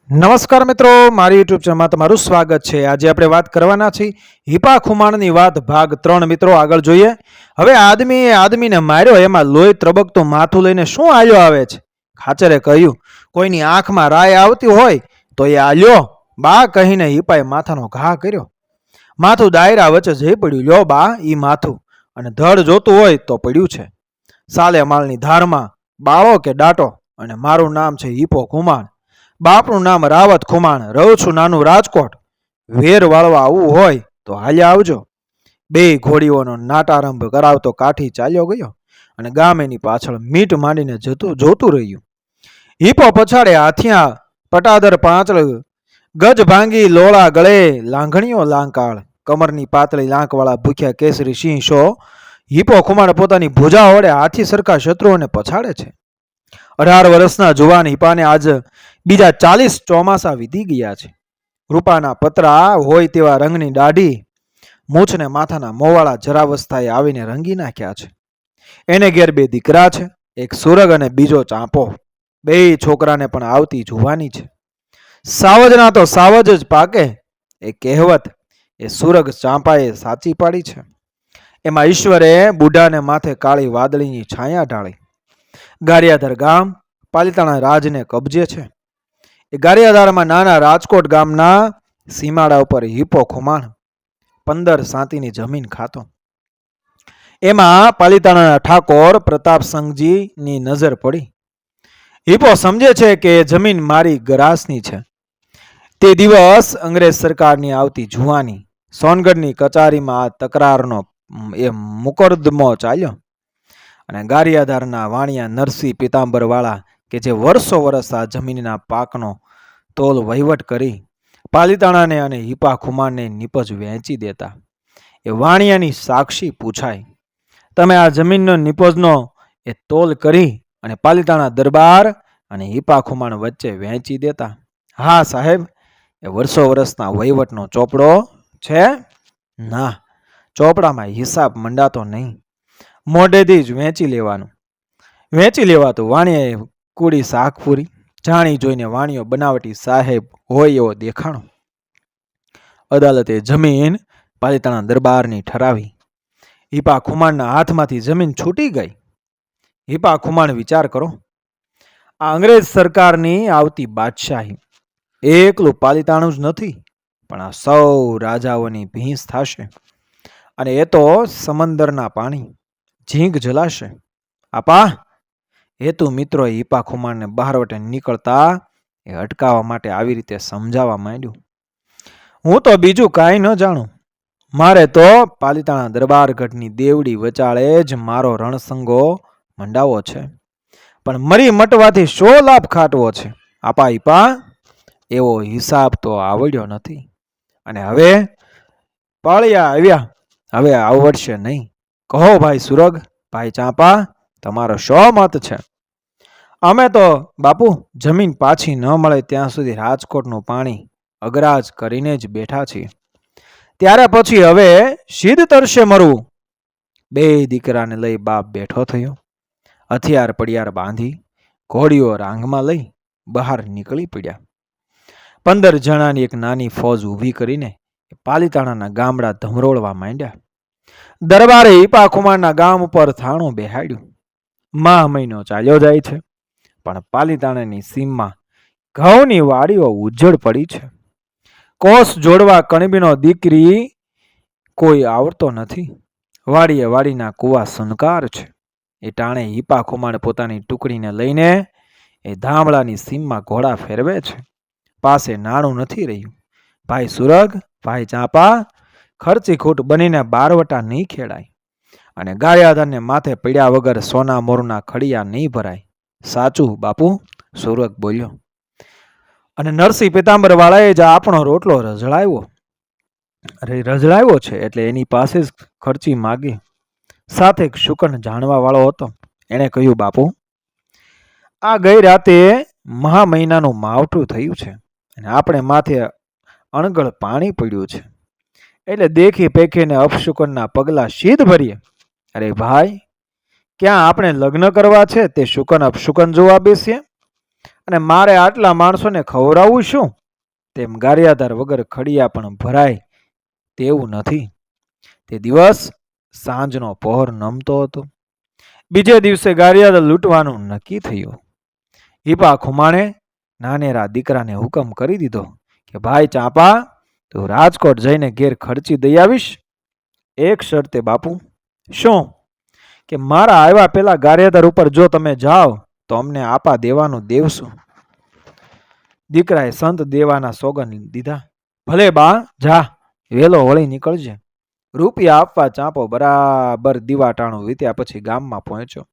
નમસ્કાર મિત્રો, મારી યુટ્યુબ ચેનલમાં તમારું સ્વાગત છે। આજે આપણે વાત કરવાના છીએ હિપા ખુમાણની વાત ભાગ 3। મિત્રો આગળ જોઈએ। હવે આદમીને માર્યો, એમાં લોહી ત્રબકતું માથું લઈને શું આલ્યો આવે છે? ખાચરે કહ્યું, કોઈની આંખમાં રાય આવતી હોય તો એ આલ્યો બા કહીને હિપાએ માથાનો ઘા કર્યો। માથું દાયરા વચ્ચે જઈ પડ્યું। લ્યો બા, ઈ માથું, અને ધડ જોતું હોય તો પડ્યું છે સાલે માળની ધારમાં, બાળો કે ડાટો, અને મારું નામ છે હિપો ખુમાણ। બાપનું નામ રાવત ખુમાણ, રહું છું નાનું રાજકોટ। વેર વાળવા આવવું હોય તો હાલ્યા આવજો। બે ઘોડીઓનો નાટારંભ કરાવતો કાઠી ચાલ્યો ગયો અને ગામ એની પાછળ મીટ માંડીને જોતું રહ્યું। હિપો પછાડે હાથિયા પટાદર પાંચળ, ગજ ભાંગી લોળા ગળે, લાંઘણીઓ લાંકાળ, કમરની પાતળી લાંકવાળા ભૂખ્યા કેસરી સિંહ શો। હિપો ખુમાણ પોતાની ભુજા વડે હાથી સરખા શત્રુઓને પછાડે છે। 18 વર્ષના જુવાન હિપાને આજ બીજા 40 ચોમાસા વીતી ગયા છે। રૂપાના પતરા હોય તેવા રંગની દાઢી, મૂછને માથાના મોવાળા જરાવસ્થાએ આવીને રંગી નાખ્યા છે। એને ઘેર 2 દીકરા છે, એક સુરગ અને બીજો ચાંપો। 2 છોકરાને પણ આવતી જુવાની છે। સાવજના તો સાવજ જ પાકે, એ કહેવત એ સુરગ ચાંપાએ સાચી પાડી છે। એમાં ઈશ્વરે બુઢાને માથે કાળી વાદળીની છાયા ઢાળી। ગારિયાધાર ગામ પાલિતાણા રાજને કબજે છે। એ ગારિયાધારમાં નાના રાજકોટ ગામના સીમાડા ઉપર હિપો ખુમાણ 15 સાતીની જમીન ખાતો। એમાં પાલિતાણાના ઠાકોર પ્રતાપસંઘજીની નજર પડી। હિપો સમજે છે કે જમીન મારી ગરાસની છે। તે દિવસ અંગ્રેજ સરકારની આવતી જુવાની સોનગઢની કચારીમાં આ તકરારનો એ મુકદ્દમો ચાલ્યો અને ગારિયાધારના વાણિયા નરસિંહ પિતાંબરવાળા કે જે વર્ષો આ જમીનના પાકનો તોલ વહીવટ કરી પાલિતાણાને અને હિપા ખુમાણને નિપજ વહેંચી દેતા, એ વાણિયાની સાક્ષી પૂછાય, તમે આ જમીનનો નિપજનો એ તોલ કરી અને પાલિતાણા દરબાર અને હિપા ખુમાણ વચ્ચે વહેંચી દેતા? હા સાહેબ, એ વર્ષના વહીવટનો ચોપડો છે? ના, ચોપડામાં હિસાબ મંડાતો નહીં, મોઢેથી જ વેચી લેવાતું। વાણિયાએ કુડી શાક પૂરી, જાણી જોઈને વાણિયો બનાવટી સાહેબ હોય એવો દેખાણો। અદાલતે જમીન પાલિતાણા દરબારની ઠરાવી। હિપા ખુમાણના હાથમાંથી જમીન છૂટી ગઈ। હિપા ખુમાણ વિચાર કરો, આ અંગ્રેજ સરકારની આવતી બાદશાહી એકલું પાલિતાણું જ નથી, પણ આ સૌ રાજાઓની ભીંસ થશે, અને એ તો સમંદરના પાણી ઝીંક જલાશે। આપા, હેતુ મિત્રો હિપા ખુમાણને બહારવટે નીકળતા એ અટકાવવા માટે આવી રીતે સમજાવવા માંડ્યું, હું તો બીજું કાંઈ ન જાણું, મારે તો પાલિતાણા દરબારગઢની દેવડી વચાળે જ મારો રણસંગો મંડાવો છે, પણ મરી મટવાથી શો લાભ ખાટવો છે? આપા હિપા, એવો હિસાબ તો આવડ્યો નથી, અને હવે પાળિયા આવ્યા, હવે આવડશે નહીં। કહો ભાઈ સુરગ, ભાઈ ચાંપા, તમારો શો મત છે? અમે તો બાપુ જમીન પાછી ન મળે ત્યાં સુધી રાજકોટનું પાણી અગરાજ કરીને જ બેઠા છીએ, ત્યારે પછી હવે સીધ તરશે મરવું। 2 દીકરાને લઈ બાપ બેઠો થયો। હથિયાર પડિયાર બાંધી ઘોડીઓ રાંગમાં લઈ બહાર નીકળી પડ્યા। 15 જણાની એક નાની ફોજ ઊભી કરીને પાલિતાણાના ગામડા ધમરોળવા માંડ્યા। દરબારે હિપા ખુમાણના ગામ ઉપર થાણું બેહાડ્યું। મહિનો ચાલ્યો જાય છે, પણ પાલિતાણાની સીમમાં ઘઉંની વાડીઓ ઉજ્જડ પડી છે। કોસ જોડવા કણબીનો દીકરી કોઈ આવતો નથી। વાડીના કુવા સનકાર છે। એ ટાણે હિપા ખુમાણ પોતાની ટુકડીને લઈને એ ધામડાની સીમમાં ઘોડા ફેરવે છે। પાસે નાણું નથી રહ્યું। ભાઈ સુરગ, ભાઈ ચાંપા, ખર્ચી ખૂટ બનીને બારવટા નહીં ખેડાય, અને ગારિયાધારને માથે પડ્યા વગર સોના મોરના ખડિયા નહીં ભરાય। સાચું બાપુ, સુરગ બોલ્યો। અને નરસિંહ પિતાંબર વાળાએ જ આપણો રોટલો રજળાવ્યો છે, એટલે એની પાસે જ ખર્ચી માગી। સાથે શુકન જાણવા વાળો હતો, એણે કહ્યું, બાપુ, આ ગઈ રાતે મહા મહિનાનું માવઠું થયું છે, અને આપણે માથે અણગળ પાણી પડ્યું છે, એટલે દેખી પેખીને અપશુકનના પગલા સીધ ભરીએ। અરે ભાઈ, ક્યાં આપણે લગ્ન કરવા છે તે શુકન અપશુકન જોવા બેસીએ? અને મારે આટલા માણસોને ખવડાવવું શું? તેમ ગારિયાધાર વગર ખડિયા પણ ભરાય તેવું નથી. તે દિવસ સાંજનો પહોર નમતો હતો. બીજે દિવસે ગારિયાધાર લૂંટવાનું નક્કી થયું. હિપા ખુમાણે નાનેરા દીકરાને હુકમ કરી દીધો કે ભાઈ ચાંપા, તું રાજકોટ જઈને ઘેર ખર્ચી દઈ આવીશ. એક શરતે બાપુ. શું? કે મારા આવ્યા પેલા ગારિયાધાર ઉપર જો તમે જાઓ તો અમને આપા દેવાનું દેવશું. દીકરાએ સંત દેવાના સોગન દીધા. ભલે બા, જા, વેલો વળી નીકળજે. રૂપિયા આપવા ચાંપો બરાબર દીવાટાણું વીત્યા પછી ગામમાં પહોંચ્યો.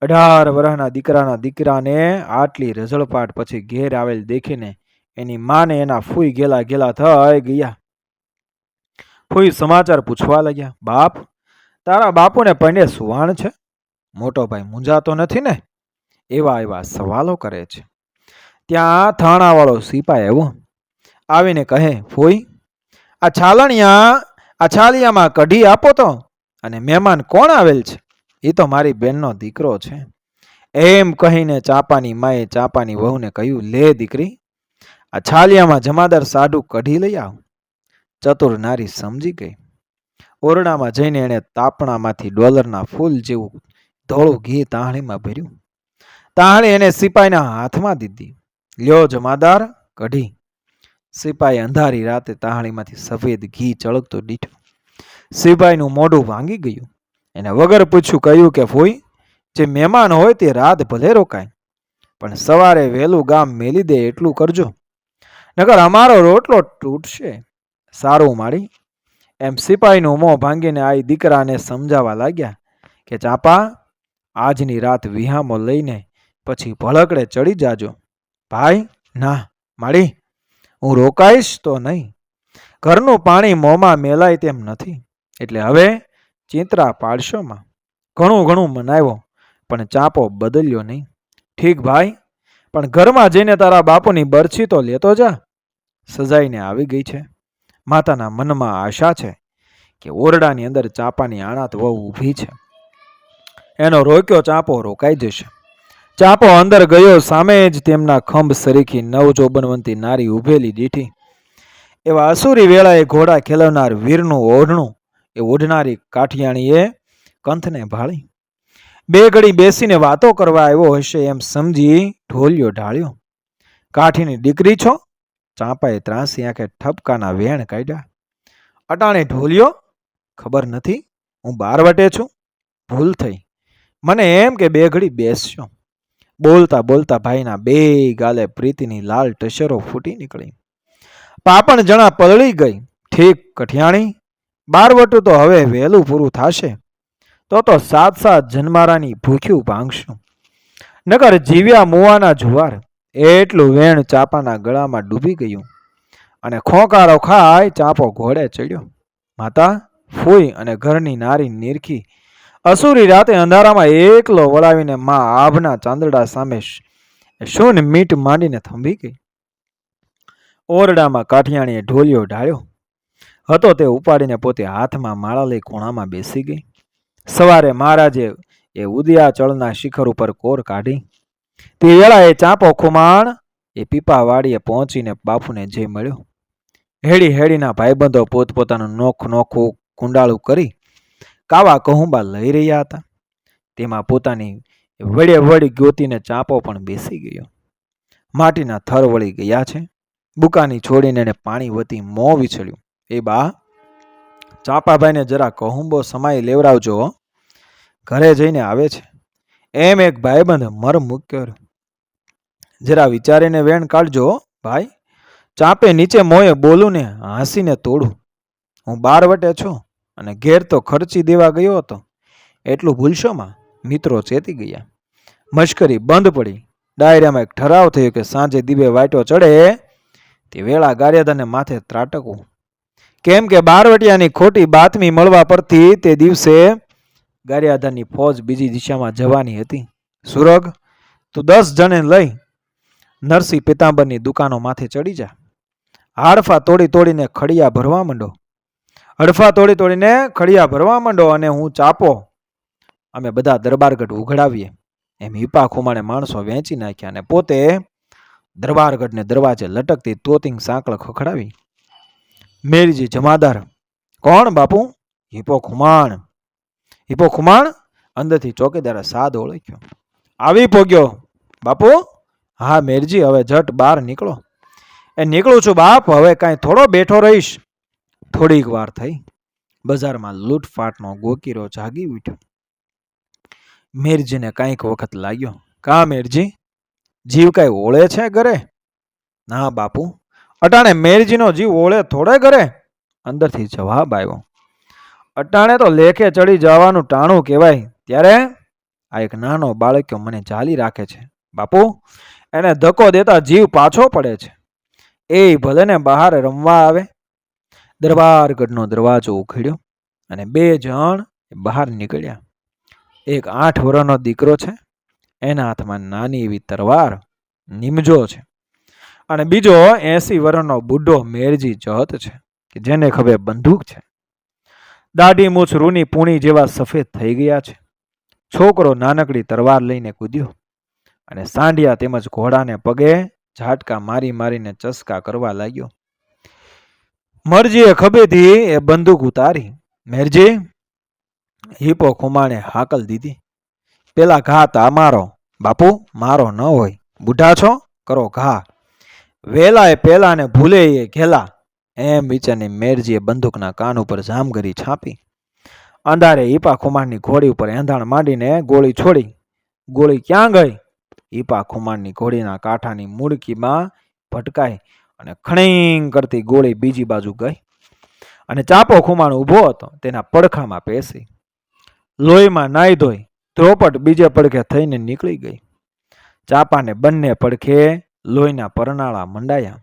18 વર્ષના દીકરાના દીકરાને આટલી રઝળપાટ પછી ઘેર આવેલ દેખીને એની માને એના ફૂઈ ગેલા ગેલા થઈ ગયા. ફૂઈ સમાચાર પૂછવા લાગ્યા. બાપ, તારા બાપુને પંડે સુવાણ છે? મોટો ભાઈ મૂંઝાતો નથી ને? એવા એવા સવાલો કરે છે. ત્યાં થાણાવાળો સિપાઈ આવ્યો. આવીને કહે, ફૂઈ, આ છાલિયામાં કઢી આપો તો. અને મહેમાન કોણ આવેલ છે? એ તો મારી બેનનો દીકરો છે. એમ કહીને ચાંપાની માએ ચાંપાની વહુને કહ્યું, લે દીકરી, આ છાલિયામાં જમાદાર સાઢુ કઢી લઈ આવ. ચતુર નારી સમજી ગઈ. ઓરડામાં જઈને એણે તાપણામાંથી ડોલરના ફૂલ જેવું ધોળું ઘી તાહણીમાં ભર્યું. તાહણી એને સિપાઈના હાથમાં દીધી. લ્યો જમાદાર, કઢી. સિપાઈ અંધારી રાતે તાહણીમાંથી સફેદ ઘી ચળકતો દીઠો. સિપાઈનું મોઢું ભાંગી ગયું. એને વગર પૂછ્યું કહ્યું કે ફોઈ, જે મહેમાન હોય તે રાત ભલે રોકાય, પણ સવારે વહેલું ગામ મેલી દે એટલું કરજો, નકર અમારો રોટલો તૂટશે. સારું માળી. એમ સિપાઈનું મોં ભાંગીને આઈ દીકરાને સમજાવવા લાગ્યા કે ચાંપા, આજની રાત વિહામો લઈને પછી ભળકડે ચડી જાજો. ભાઈ, ના માળી, હું રોકાઈશ તો નહીં. ઘરનું પાણી મોંમાં મેલાય તેમ નથી, એટલે હવે ચિંતરા પાડશોમાં. ઘણું મનાવ્યો, પણ ચાંપો બદલ્યો નહીં. ઠીક ભાઈ, પણ ઘરમાં જઈને તારા બાપુની બરછી તો લેતો જા. સજાઈને આવી ગઈ છે. માતાના મનમાં આશા છે કે ઓરડાની અંદર ચાંપાની આણાત વહુ ઊભી છે. એનો રોક્યો ચાંપો રોકાઈ જશે. ચાંપો અંદર ગયો. સામે જ તેમના ખંભ સરીખી નવજોબનવંતી નારી ઊભેલી દીઠી. એવા અસુરી વેળાએ ઘોડા ખેલવનાર વીરનું ઓઢણું એ ઓઢનારી કાઠિયાણીએ કંથને ભાળી. બે ઘડી બેસીને વાતો કરવા આવ્યો હશે એમ સમજી ઢોલિયો ઢાળ્યો. કાઠીની દીકરી છો? ચાંપાએ ત્રાસી આંખે ઠપકાના વેણ કાઢ્યા. અટાણે ઢોલિયો? ખબર નથી, હું બારવટે છું. ભૂલ થઈ. મને એમ કે બે ઘડી બેસશો. બોલતા બોલતા ભાઈના બે ગાલે પ્રીતિની લાલ ટશરો ફૂટી નીકળી. પાપણ જણા પલળી ગઈ. ઠીક કઠિયાણી, બારવટું તો હવે વહેલું પૂરું થશે, તો 7 જન્મારાની ભૂખ્યું ભાંગશું, નકર જીવ્યા મુવાના જુવાર. એટલું વેણ ચાંપાના ગળામાં ડૂબી ગયું અને ખોંકારો ખાય ચાંપો ઘોડે ચડ્યો. માતા, ફૂઈ અને ઘરની નારી નીરખી અસુરી રાતે અંધારામાં એકલો વળાવીને મા આભના ચાંદડા સામે શું મીટ માંડીને થંભી ગઈ. ઓરડામાં કાઠિયાણીએ ઢોલિયો ઢાળ્યો હતો તે ઉપાડીને પોતે હાથમાં માળા લઈ ખૂણામાં બેસી ગઈ. સવારે મહારાજે એ ઉદયાચળના શિખર ઉપર કોર કાઢી. તે વેળાએ ચાંપો ખુમાણ એ પીપાવાડીએ પહોંચીને બાપુને જઈ મળ્યો. હેડીના ભાઈબંધો પોતપોતાનું નોખું કુંડાળું કરી કાવા કહુંબા લઈ રહ્યા હતા. તેમાં પોતાની વળી ગોતીને ચાંપો પણ બેસી ગયો. માટીના થર વળી ગયા છે. બુકાની છોડીને એને પાણી વતી મોં વિછળ્યું. એ બા, ચાંપાભાઈને જરા કહુંબો સમાઈ લેવડાવજો, ઘરે જઈને આવે છે. એમ એક ભાઈબંધ મર મૂક્યો. જરા વિચારીને વેણ કાઢજો ભાઈ. ચાંપે નીચે મોંએ બોલું ને હાંસીને તોડું. હું બારવટે છું અને ઘેર તો ખર્ચી દેવા ગયો હતો, એટલું ભૂલશોમાં. મિત્રો ચેતી ગયા. મશ્કરી બંધ પડી. ડાયરામાં એક ઠરાવ થયો કે સાંજે દીવે વાટો ચડે તે વેળા ગારિયાદારને માથે ત્રાટકવું. કેમ કે બારવટિયાની ખોટી બાતમી મળવા પરથી તે દિવસે ગારિયાદારની ફોજ બીજી દિશામાં જવાની હતી. સુરગ, તું 10 જણે લઈ નરસિંહ પિતાંબરની દુકાનો માથે ચડી જા. હાડફા તોડીને ખડિયા ભરવા માંડો. હડફા તોડીને ખડિયા ભરવા માંડો અને હું ચાંપો અમે બધા દરબારગઢ ઉઘડાવીએ. એમ હિપા ખુમાણે માણસો વેચી નાખ્યા અને પોતે દરબારગઢને દરવાજે લટકતી તોતિંગ સાંકળ ખખડાવી. મેરજી જમાદાર. કોણ બાપુ? હિપો ખુમાણ. હિપો ખુમાણ? અંદરથી ચોકીદારે સાદ ઓળખ્યો. આવી પોગ્યો બાપુ? હા મેરજી, હવે જટ બહાર નીકળો. એ નીકળું છું બાપ, હવે કાંઈ થોડો બેઠો રહીશ. થોડીક વાર થઈ. બજારમાં લૂંટફાટનો ગોકીરો જાગી ઉઠ્યો. મેરજીને કાંઈક વખત લાગ્યો. કા મેરજી, જીવ કાંઈ ઓળે છે ઘરે? ના બાપુ, અટાણે મેરજીનો જીવ ઓળે થોડે ઘરે. અંદરથી જવાબ આવ્યો. અટાણે તો લેખે ચડી જવાનું ટાણું કહેવાય, ત્યારે આ એક નાનો બાળક્યો મને ઝાલી રાખે છે બાપુ. એને ધક્કો દેતા જીવ પાછો પડે છે. એ ભલે ને બહાર રમવા આવે. દરબારગઢનો દરવાજો ઉખડ્યો અને બે જણ બહાર નીકળ્યા. એક 8 વર્ષનો દીકરો છે, એના હાથમાં નાની એવી તરવાર નિમજો છે, અને બીજો 80 વર્ષનો બુઢો મેરજી જહત છે કે જેને ખભે બંદૂક છે. દાઢી મૂછ રૂની પૂણી જેવા સફેદ થઈ ગયા છે. છોકરો નાનકડી તરવાર લઈને કૂદ્યો અને સાંઢિયા તેમજ ઘોડાને પગે ઝાટકા મારી મારીને ચસકા કરવા લાગ્યો. મરજીએ ખભેથી એ બંદૂક ઉતારી. મેરજી, હિપો ખુમાણે હાકલ દીધી. પેલા ઘા તા મારો બાપુ, મારો ન હોય. બુઢા છો, કરો ઘા. વેલાએ પેલા ને ભૂલે એ ઘેલા. એમ વિચારની મેરજીએ બંદૂકના કાન ઉપર જામગરી છાપી. અંધારે હિપા ખુમાણની ઘોડી ઉપર એંધાણ માંડીને ગોળી છોડી. ગોળી ક્યાં ગઈ? હિપા ખુમાણની ઘોડીના કાંઠાની મૂળકીમાં ભટકાઈ અને ખણીંગ કરતી ગોળી બીજી બાજુ ગઈ અને ચાપો ખુમાણ ઊભો હતો તેના પડખામાં પેસી. લોહીમાં નાઈ ધોઈ ધ્રોપટ બીજે પડખે થઈને નીકળી ગઈ. ચાપાને બંને પડખે લોહીના પરનાળા મંડાયા.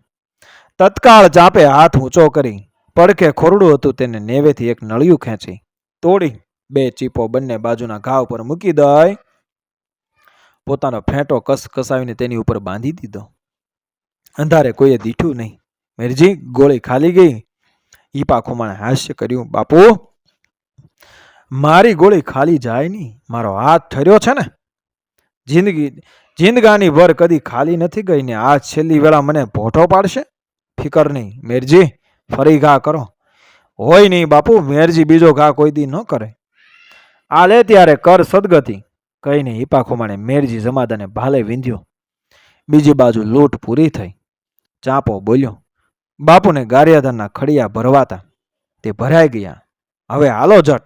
તત્કાળ ચાપે હાથ ઊંચો કરી પડખે ખોરડું હતું તેને નેવેથી એક નળિયું ખેંચી તોડી 2 ચીપો બંને બાજુના ઘા ઉપર મૂકી દઈ પોતાનો ફેંટો કસાવીને તેની ઉપર બાંધી દીધો. અંધારે કોઈએ દીઠું નહીં. મેરજી, ગોળી ખાલી ગઈ? હિપા ખુમાણે હાસ્ય કર્યું. બાપુ, મારી ગોળી ખાલી જાય નહીં. મારો હાથ ઠર્યો છે ને. જિંદગાની ભર કદી ખાલી નથી ગઈ ને આ છેલ્લી વેળા મને ભોઠો પાડશે? ફિકર નહીં મેરજી, ફરી ઘા કરો. હોય નહીં બાપુ, મેરજી બીજો ઘા કોઈ દી ન કરે. આ લે ત્યારે કર સદગતિ. કહીને હિપા ખુમાણે મેરજી જમાદાને ભાલે વીંધ્યો. બીજી બાજુ લૂંટ પૂરી થઈ. ચાંપો બોલ્યો. બાપુને ગારિયાધારના ખડિયા ભરવાતા તે ભરાઈ ગયા. હવે હાલો જટ.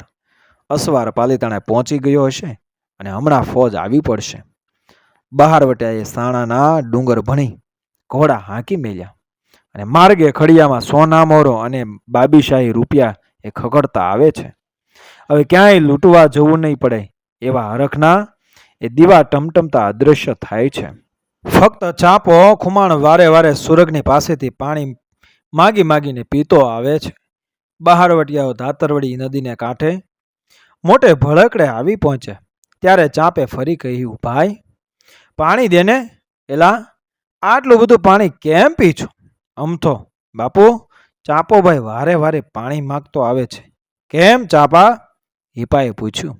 અસવાર પાલીતાણે પહોંચી ગયો હશે અને હમણાં ફોજ આવી પડશે. બહાર વટ્યાએ સાણાના ડુંગર ભણી ઘોડા હાંકી મેલ્યા અને માર્ગે ખડિયામાં સોનામોરો અને બાબીશાહી રૂપિયા એ ખગડતા આવે છે. હવે ક્યાંય લૂંટવા જવું નહીં પડે એવા હરખના એ દીવા ટમટમતા અદૃશ્ય થાય છે. ફક્ત ચાંપો ખુમાણ વારે વારે સુરગની પાસેથી પાણી માગી માગીને પીતો આવે છે. બહારવટિયાઓ ધાતરવડી નદીને કાંઠે મોટે ભળકડે આવી પહોંચે ત્યારે ચાંપે ફરી કહ્યું, ભાઈ પાણી દેને. એલા, આટલું બધું પાણી કેમ પીછું? અમથો બાપુ, ચાંપો ભાઈ વારે વારે પાણી માગતો આવે છે. કેમ ચાંપા? હિપાએ પૂછ્યું.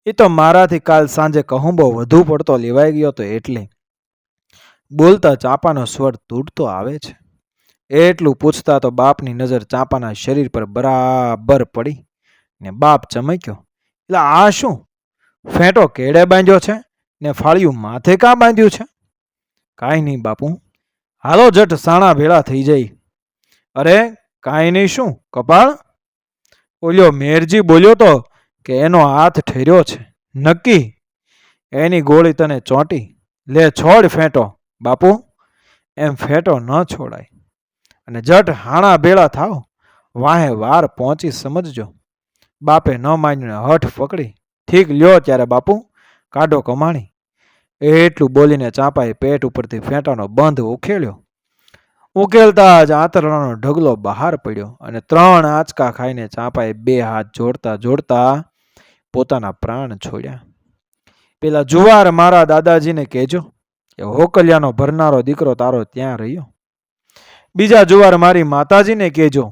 એ તો મારાથી કાલ સાંજે કહુંબો વધુ પડતો લેવાઈ ગયો તો એટલે. બોલતા ચાંપાનો સ્વર તૂટતો આવે છે. એટલું પૂછતા તો બાપની નજર ચાંપાના શરીર પર બરાબર પડી ને બાપ ચમક્યો. એટલે આ શું? ફેંટો કેડે બાંધ્યો છે ને ફાળિયું માથે કાં બાંધ્યું છે? કાંઈ નહીં બાપુ, હાલો જટ સાણા ભેળા થઈ જાય. અરે કાંઈ નહીં, શું કપાળ? ઓલ્યો મેરજી બોલ્યો તો કે એનો હાથ ઠર્યો છે. નક્કી? એની ગોળી તને ચોંટી. લે છોડ ફેંટો બાપુ. એમ ફેંટો ન છોડાય અને જટ હાણા ભેળા થાવ. વાહે વાર પહોંચી સમજજો. બાપે ન માન્યું હઠ પકડી. ઠીક લ્યો ત્યારે બાપુ, કાઢો કમાણી. એટલું બોલીને ચાંપાએ પેટ ઉપરથી ફેંટાનો બંધ ઉખેડ્યો. ઉકેલતા જ આંતરડાનો ઢગલો બહાર પડ્યો અને 3 આંચકા ખાઈને ચાંપાએ 2 હાથ જોડતા જોડતા પોતાના પ્રાણ છોડ્યા. પેલા જુવાર મારા દાદાજીને કહેજો કે હોકલિયાનો ભરનારો દીકરો તારો ત્યાં રહ્યો. બીજા જુવાર મારી માતાજીને કહેજો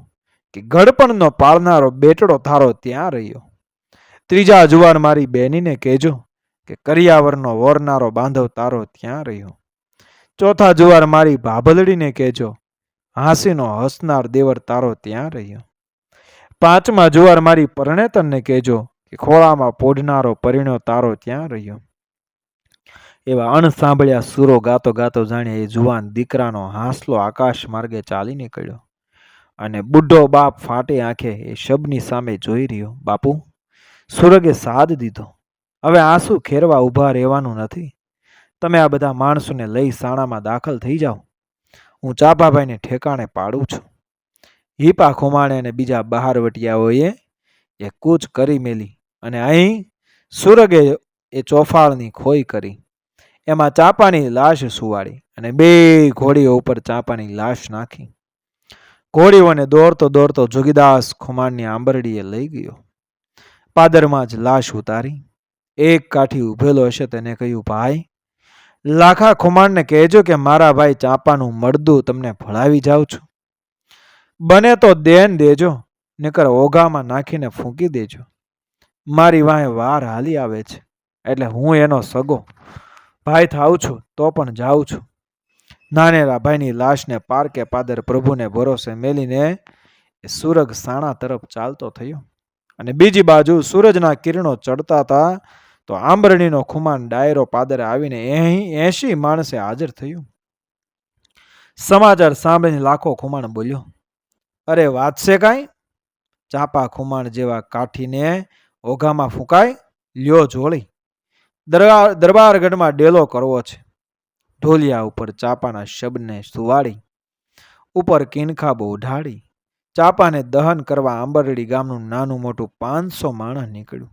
કે ગળપણનો પાળનારો બેટડો તારો ત્યાં રહ્યો. ત્રીજા જુવાર મારી બેનીને કહેજો કે કરિયાવરનો વોરનારો બાંધવ તારો ત્યાં રહ્યો. ચોથા જુવાર મારી ભાભલડીને કહેજો, હાંસીનો હસનાર દેવર તારો ત્યાં રહ્યો. પાંચમા જુવાર મારી પરણેતરને કહેજો કે ખોળામાં પોઢનારો પરિણ્યો તારો ત્યાં રહ્યો. એવા અણસાંભળ્યા સૂરો ગાતો ગાતો જાણે એ જુવાન દીકરાનો હાંસલો આકાશ માર્ગે ચાલી નીકળ્યો અને બુઢો બાપ ફાટે આંખે એ શબની સામે જોઈ રહ્યો. બાપુ, સુરગે સાદ દીધો. હવે આંસુ ખેરવા ઊભા રહેવાનું નથી. તમે આ બધા માણસોને લઈ સાણામાં દાખલ થઈ જાઓ. હું ચાપાભાઈને ઠેકાણે પાડું છું. હીપા ખુમાણે અને બીજા બહારવટિયાઓએ એ કૂચ કરી મેલી અને અહીં સુરગે એ ચોફાળની ખોઈ કરી. એમાં ચાંપાની લાશ સુવાડી અને બે ઘોડીઓ ઉપર ચાંપાની લાશ નાખી. ઘોડીઓને દોડતો દોડતો જોગીદાસ ખુમાણની આંબરડીએ લઈ ગયો. પાદરમાં જ લાશ ઉતારી. એક કાઠી ઉભેલો હશે તેને કહ્યું, ભાઈ, લાખા ખુમાણને કહેજો કે મારા ભાઈ ચાંપાનું મળદું તમને ભળાવી જાઉં છું. બને તો દેન દેજો, નકર ઓઘામાં નાખીને ફૂંકી દેજો. મારી વાંહે વાર હાલી આવે છે એટલે હું એનો સગો ભાઈ થાઉં છું તો પણ જાઉં છું. નાનેરા ભાઈની લાશને પારકે પાદર પ્રભુને ભરોસે મેલીને એ સુરગ સાણા તરફ ચાલતો થયો અને બીજી બાજુ સૂરજના કિરણો ચડતા હતા તો આંબરણીનો ખુમાન ડાયરો પાદરે આવીને 80 માણસે હાજર થયું. સમાચાર સાંભળીને લાખો ખુમાણ બોલ્યો, અરે વાત છે કાંઈ? ચાંપા ખુમાણ જેવા કાઠીને ઓઘામાં ફૂંકાય? લ્યો જોળી. દરબારગઢમાં ડેલો કરવો છે. ઢોલિયા ઉપર ચાંપાના શબને સુવાડી, ઉપર કિનખાબો ઉઢાડી, ચાંપાને દહન કરવા આંબરડી ગામનું નાનું મોટું 500 માણસ નીકળ્યું.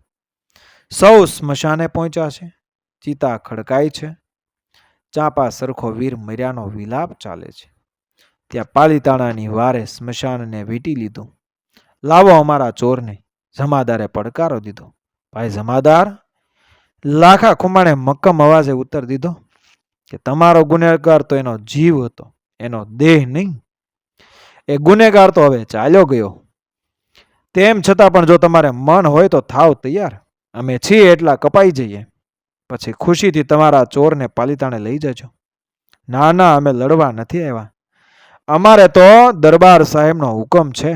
સૌ સ્મશાને પહોંચ્યા છે. ચિતા ખડકાઈ છે. ચાંપા સરખો વીર મર્યાનો વિલાપ ચાલે છે. ત્યાં પાલીતાણાની વારે સ્મશાનને વીંટી લીધું. લાવો અમારા ચોરને. જમાદારે પડકારો દીધો. ભાઈ જમાદાર, લાખા ખુમાણે મક્કમ અવાજે ઉત્તર દીધો કે તમારો ગુનેગાર તો એનો જીવ હતો, એનો દેહ નહીં. એ ગુનેગાર તો હવે ચાલ્યો ગયો. તેમ છતાં પણ જો તમારે મન હોય તો થાવ તૈયાર. અમે છીએ એટલા કપાઈ જઈએ. પછી ખુશીથી તમારા ચોરને પાલીતાણે લઈ જજો. ના ના, અમે લડવા નથી આવ્યા. અમારે તો દરબાર સાહેબનો હુકમ છે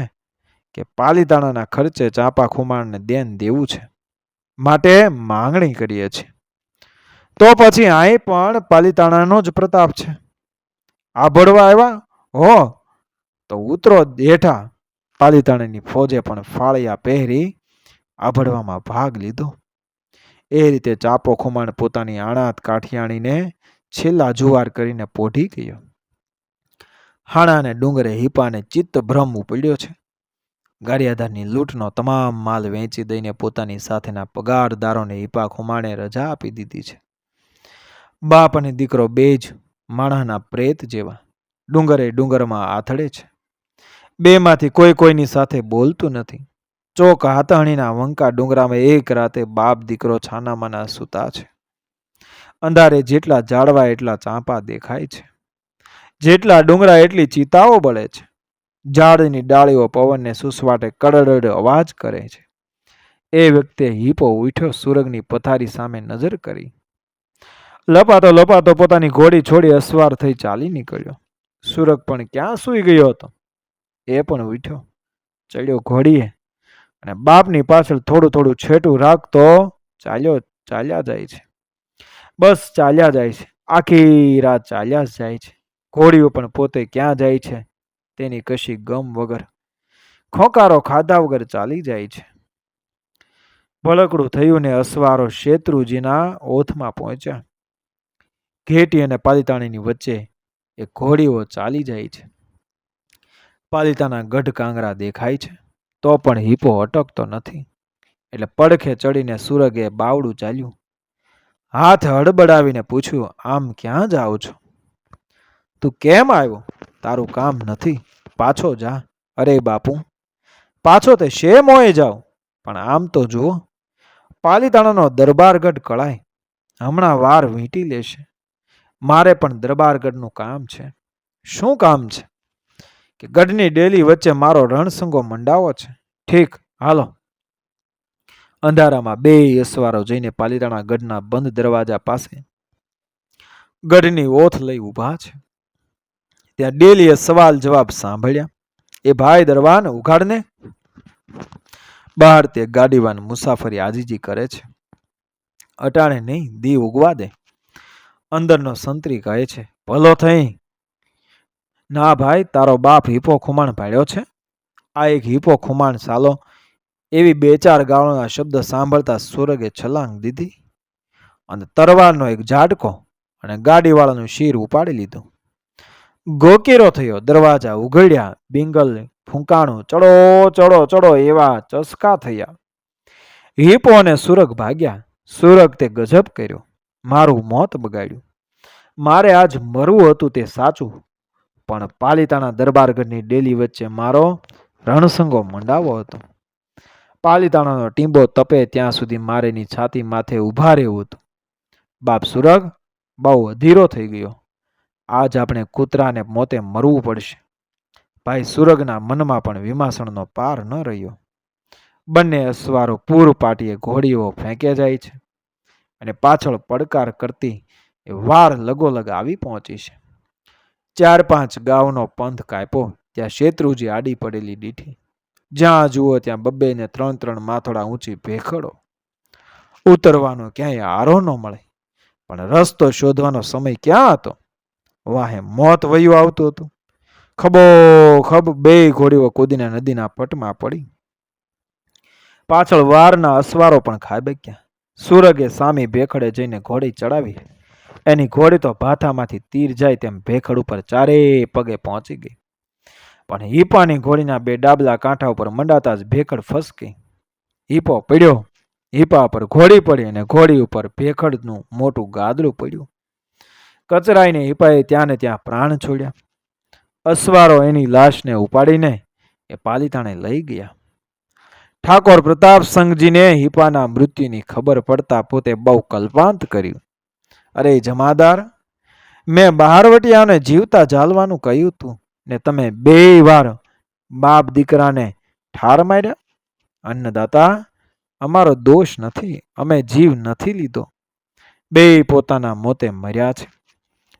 કે પાલીતાણાના ખર્ચે ચાંપા ખુમાણને દેન દેવું છે, માટે માંગણી કરીએ છીએ. તો પછી અહીં પણ પાલીતાણાનો જ પ્રતાપ છે. આભળવા આવ્યા હો તો ઉતરો દેઠા. પાલીતાણાની ફોજે પણ ફાળિયા પહેરી આભળવામાં ભાગ લીધો. એ રીતે ચાંપો ખુમાણ પોતાની આણાત કાઠિયાણીને છેલ્લા જુવાર કરીને પોઢી ગયો. હાણાને ડુંગરે હીપાને ચિત્ત ભ્રમ ઉપડ્યો છે. ગારિયાધારની લૂંટનો તમામ માલ વેચી દઈને પોતાની સાથેના પગારદારોને હીપા ખુમાણે રજા આપી દીધી છે. બાપ અને દીકરો બે જ માણસના પ્રેત જેવા ડુંગરમાં આથડે છે. બેમાંથી કોઈ કોઈની સાથે બોલતું નથી. ચોક હાથાણીના વંકા ડુંગરામાં એક રાતે બાપ દીકરો છાનામાના સૂતા છે. અંધારે જેટલા ઝાડવા એટલા ચાંપા દેખાય છે. જેટલા ડુંગરા એટલી ચિતાઓ બળે છે. ઝાડની ડાળીઓ પવનને સુસવાટે કડડ અવાજ કરે છે. એ વ્યક્તિએ હીપો ઉઠ્યો, સુરગની પથારી સામે નજર કરી. લપાતો લપાતો પોતાની ઘોડી છોડી અસવાર થઈ ચાલી નીકળ્યો. સુરગ પણ ક્યાં સૂઈ ગયો હતો. એ પણ ઉઠ્યો, ચડ્યો ઘોડીએ અને બાપની પાછળ થોડું થોડું છેટું રાખતો ચાલ્યા જાય છે. બસ ચાલ્યા જાય છે. આખી રાત ચાલ્યા જ જાય છે. ઘોડીઓ પણ પોતે ક્યાં જાય છે તેની કશી ગમ વગર, ખોકારો ખાધા વગર ચાલી જાય છે. ભલકડું થયું ને અસવારો શેત્રુજીના ઓથમાં પહોંચ્યા. ઘેટી અને પાલીતાણીની વચ્ચે એ ઘોડીઓ ચાલી જાય છે. પાલીતાણા ગઢ કાંગરા દેખાય છે તો પણ હીપો અટકતો નથી. એટલે પડખે ચડીને સુરગે બાવડું ચાલ્યું. હાથ હડબડાવીને પૂછ્યું, આમ ક્યાં જાઓ છો? તું કેમ આવ્યો? તારું કામ નથી, પાછો જા. અરે બાપુ, પાછો તે શે મોએ જાઓ? પણ આમ તો જુઓ, પાલીતાણાનો દરબારગઢ કળાય. હમણાં વાર વીંટી લેશે. મારે પણ દરબારગઢનું કામ છે. શું કામ છે? કે ગઢની ડેલી વચ્ચે મારો રણસંગો મંડાવો છે. ઠીક, હાલો. અંધારામાં બે અસવારો જઈને પાલીતાણા ગઢના બંધ દરવાજા પાસે ગઢની ઓથ લઈ ઊભા છે. ત્યાં ડેલીએ સવાલ જવાબ સાંભળ્યા. એ ભાઈ દરવાન ઉઘાડને. બહાર તે ગાડીવાન મુસાફરી આજીજી કરે છે. અટાણે નહીં, દી ઉગવા દે. અંદરનો સંતરી કહે છે, ભલો થઈ. ના ભાઈ, તારો બાપ હીપો ખુમાણ ભાડ્યો છે. આ એક હીપો ખુમાણ સાલો. એવી બે ચાર ગાળોના શબ્દ સાંભળતા સુરગે છલાંગ દીધી અને તરવારનો એક ઝાટકો અને ગાડીવાળાનું શીર ઉપાડી લીધું. ગોકીરો થયો. દરવાજા ઉઘડ્યા. બિંગલ ફૂંકાણું, ચડો ચડો ચડો એવા ચસકા થયા. હીપો અને સુરગ ભાગ્યા. સુરગ તે ગજબ કર્યો, મારું મોત બગાડ્યું. મારે આજ મરવું હતું તે સાચું, પણ પાલીતાણા દરબારગઢની ડેલી વચ્ચે મારો રણસંગો મંડાવો હતો. પાલીતાણાનો ટીંબો તપે ત્યાં સુધી મારેની છાતી માથે ઊભા રહેવું હતું. બાપ સુરગ, બહુ અધીરો થઈ ગયો. આજ આપણે કૂતરાને મોતે મરવું પડશે. ભાઈ સુરગના મનમાં પણ વિમાસણનો પાર ન રહ્યો. બંને અસવારો પૂર પાટીએ ઘોડીઓ ફેંકે જાય છે અને પાછળ પડકાર કરતી એ વાર લગોલગ આવી પહોંચી છે. 4-5 ગાઉનો પંથ કાપ્યો ત્યાં શેત્રુજી આડી પડેલી દીઠી. જ્યાં જુઓ ત્યાં 2 ને 3 માથોડા ઊંચી ભેખડો. ઉતરવાનો ક્યાંય આરો ન મળે, પણ રસ્તો શોધવાનો સમય ક્યાં હતો? વાહે મોત વયું આવતું હતું. ખબો ખબ 2 ઘોડીઓ કૂદીને નદીના પટમાં પડી. પાછળ વારના અસવારો પણ ખાબક્યા. સુરગે સામી ભેખડે જઈને ઘોડી ચડાવી. એની ઘોડી તો ભાથામાંથી તીર જાય તેમ ભેખડ ઉપર 4 પગે પહોંચી ગઈ. પણ હીપાની ઘોડીના 2 ડાબલા કાંઠા ઉપર મંડાતા જ ભેખડ ફસકી. હીપો પડ્યો. હીપા પર ઘોડી પડી અને ઘોડી ઉપર ભેખડનું મોટું ગાદલું પડ્યું. કચરાઈને હીપાએ ત્યાં ને ત્યાં પ્રાણ છોડ્યા. અસવારો એની લાશને ઉપાડીને એ પાલીતાણે લઈ ગયા. ઠાકોર પ્રતાપસંઘજીને હીપાના મૃત્યુની ખબર પડતા પોતે બહુ કલ્પાંત કર્યું. અરે જમાદાર, મેં બહારવટિયાને જીવતા જાલવાનું કહ્યું હતું ને તમે 2 વાર બાપ દીકરાને ઠાર માર્યા. અન્નદાતા, અમારો દોષ નથી, અમે જીવ નથી લીધો. 2 પોતાના મોતે મર્યા છે.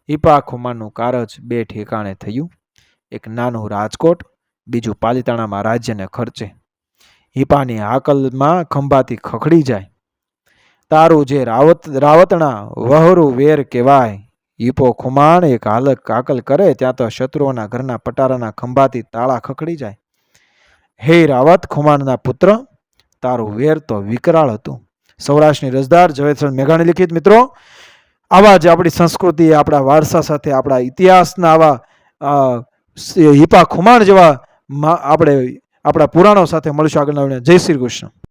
હીપા ખુમાણનું કારજ 2 ઠેકાણે થયું. એક નાનું રાજકોટ, બીજું પાલીતાણામાં રાજ્યને ખર્ચે. હીપાની હાકલમાં ખંભાતી ખખડી જાય. તારું જે રાવતણા વહરું વેર કહેવાય. હીપો ખુમાણ એક હાકલ કરે ત્યાં તો શત્રુઓના ઘરના પટારાના ખંભાતી તાળા ખખડી જાય. હે રાવત ખુમાણના પુત્ર, તારું વેર તો વિકરાળ હતું. સૌરાષ્ટ્રની રસદાર ઝવેરચંદ મેઘાણી લિખિત. મિત્રો, આવા જ આપણી સંસ્કૃતિ, આપણા વારસા સાથે આપણા ઇતિહાસના આવા હીપા ખુમાણ જેવા આપણે આપણા પુરાણો સાથે મળીશું આગળના. જય શ્રી કૃષ્ણ.